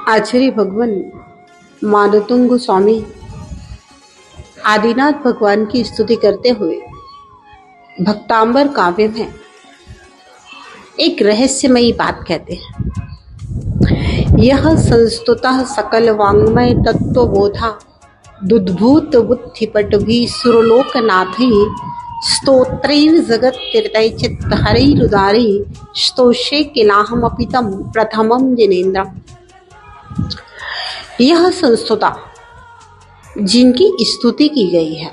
आचार्य भगवान मानतुंग स्वामी आदिनाथ भगवान की स्तुति करते हुए भक्तांबर काव्य में एक रहस्यमयी बात कहते हैं। यह संस्तुतः सकल वांग्मय तत्वबोधा दुद्भूत बुद्धिपट भी सुरलोकनाथै स्तोत्रैर जगत तीर्थै चित्त हरैरुदारी स्तोषे किलाहमपितम प्रथमम जिनेन्द्र। यह संस्तुता जिनकी स्तुति की गई है,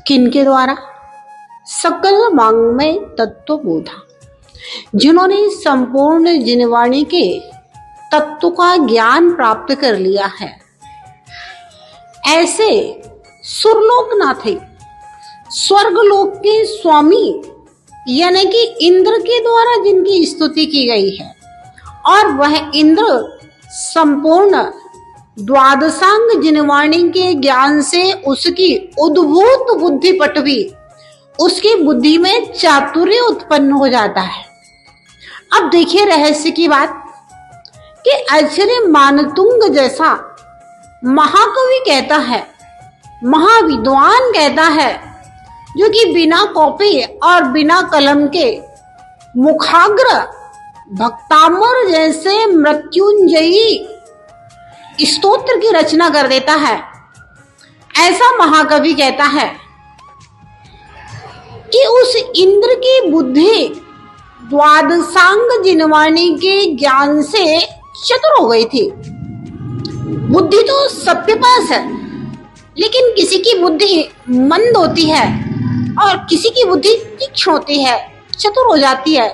किनके द्वारा? सकल वांग्मय तत्वबोधा, जिन्होंने संपूर्ण जिनवाणी के तत्व का ज्ञान प्राप्त कर लिया है, ऐसे सुरलोकनाथ स्वर्गलोक के स्वामी यानी कि इंद्र के द्वारा जिनकी स्तुति की गई है, और वह इंद्र संपूर्ण द्वादशांग जिनवाणी के ज्ञान से उसकी उद्भूत बुद्धि पटवी, उसकी बुद्धि में चातुर्य उत्पन्न हो जाता है। अब देखिए रहस्य की बात कि आचार्य मानतुंग जैसा महाकवि कहता है, महाविद्वान कहता है, जो कि बिना कॉपी और बिना कलम के मुखाग्र भक्तांबर जैसे मृत्युंजयी स्तोत्र की रचना कर देता है। ऐसा महाकवि कहता है कि उस इंद्र की बुद्धि द्वादशांग जिनवाणी के ज्ञान से चतुर हो गई थी। बुद्धि तो सबके पास है, लेकिन किसी की बुद्धि मंद होती है और किसी की बुद्धि तीक्ष्ण होती है, चतुर हो जाती है,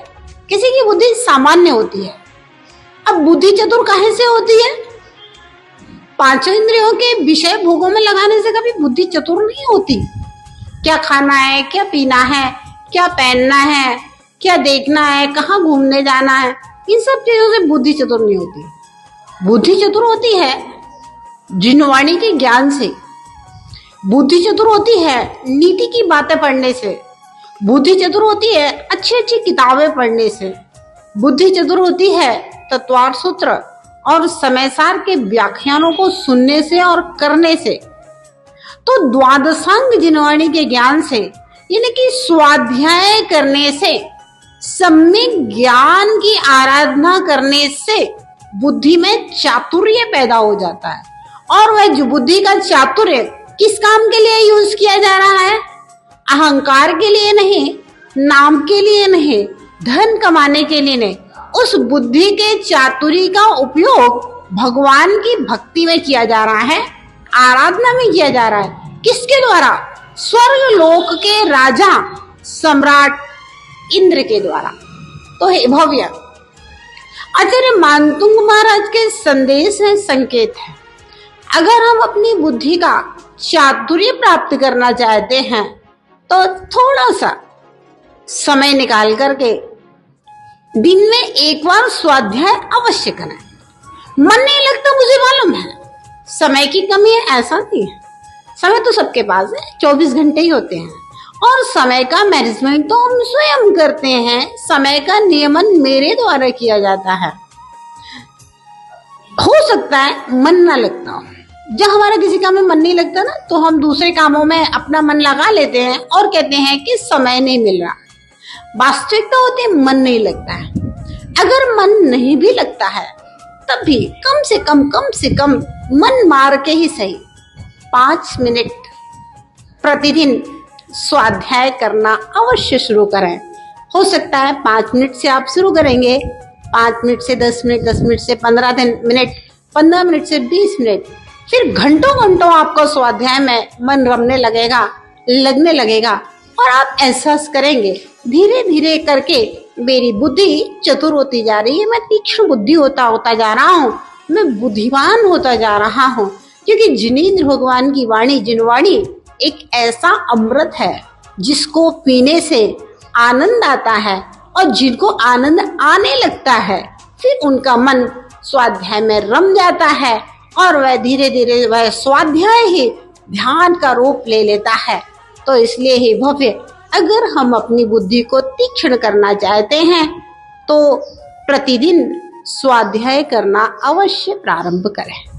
किसी की बुद्धि सामान्य होती है। अब बुद्धि चतुर काहे से होती है? पांचों इंद्रियों के विषय भोगों में लगाने से कभी बुद्धि चतुर नहीं होती। क्या खाना है, क्या पीना है, क्या पहनना है, क्या देखना है, कहाँ घूमने जाना है, इन सब चीजों से बुद्धि चतुर नहीं होती। बुद्धि चतुर होती है जिनवाणी के ज्ञान से, बुद्धि चतुर होती है नीति की बातें पढ़ने से, बुद्धि चतुर होती है अच्छी अच्छी किताबें पढ़ने से, बुद्धि चतुर होती है तत्वार्थ सूत्र और समयसार के व्याख्यानों को सुनने से और करने से। तो द्वादशांग जिनवाणी के ज्ञान से यानी कि स्वाध्याय करने से, सम्यक ज्ञान की आराधना करने से बुद्धि में चातुर्य पैदा हो जाता है। और वह जो बुद्धि का चातुर्य किस काम के लिए यूज किया जा रहा है? अहंकार के लिए नहीं, नाम के लिए नहीं, धन कमाने के लिए नहीं। उस बुद्धि के चातुर्य का उपयोग भगवान की भक्ति में किया जा रहा है, आराधना में किया जा रहा है। किसके द्वारा? स्वर्ग लोक के राजा सम्राट इंद्र के द्वारा। तो हे भव्य आचार्य मानतुंग महाराज के संदेश है, संकेत है। अगर हम अपनी बुद्धि का चातुर्य प्राप्त करना चाहते हैं तो थोड़ा सा समय निकाल करके दिन में एक बार स्वाध्याय अवश्य करें। मन नहीं लगता, मुझे मालूम है, समय की कमी है, ऐसा नहीं है। समय तो सबके पास है, 24 घंटे ही होते हैं, और समय का मैनेजमेंट तो हम स्वयं करते हैं। समय का नियमन मेरे द्वारा किया जाता है। हो सकता है मन ना लगता हो, जब हमारा किसी काम में मन नहीं लगता ना, तो हम दूसरे कामों में अपना मन लगा लेते हैं और कहते हैं कि समय नहीं मिल रहा। वास्तविकता होती है मन नहीं लगता है। अगर मन नहीं भी लगता है तब भी कम से कम मन मार के ही सही 5 मिनट प्रतिदिन स्वाध्याय करना अवश्य शुरू करें। हो सकता है 5 मिनट से आप शुरू करेंगे, 5 मिनट से 10 मिनट, 10 मिनट से 15 मिनट, 15 मिनट से 20 मिनट, फिर घंटों आपका स्वाध्याय में मन रमने लगेगा, लगने लगेगा, और आप एहसास करेंगे धीरे धीरे करके मेरी बुद्धि चतुर होती जा रही है, मैं तीक्ष्ण बुद्धि होता जा रहा हूँ, मैं बुद्धिमान होता जा रहा हूँ। क्योंकि जिनेंद्र भगवान की वाणी, जिनवाणी एक ऐसा अमृत है जिसको पीने से आनंद आता है, और जिनको आनंद आने लगता है फिर उनका मन स्वाध्याय में रम जाता है, और वह धीरे धीरे वह स्वाध्याय ही ध्यान का रूप ले लेता है। तो इसलिए ही भव्य, अगर हम अपनी बुद्धि को तीक्ष्ण करना चाहते हैं तो प्रतिदिन स्वाध्याय करना अवश्य प्रारंभ करें।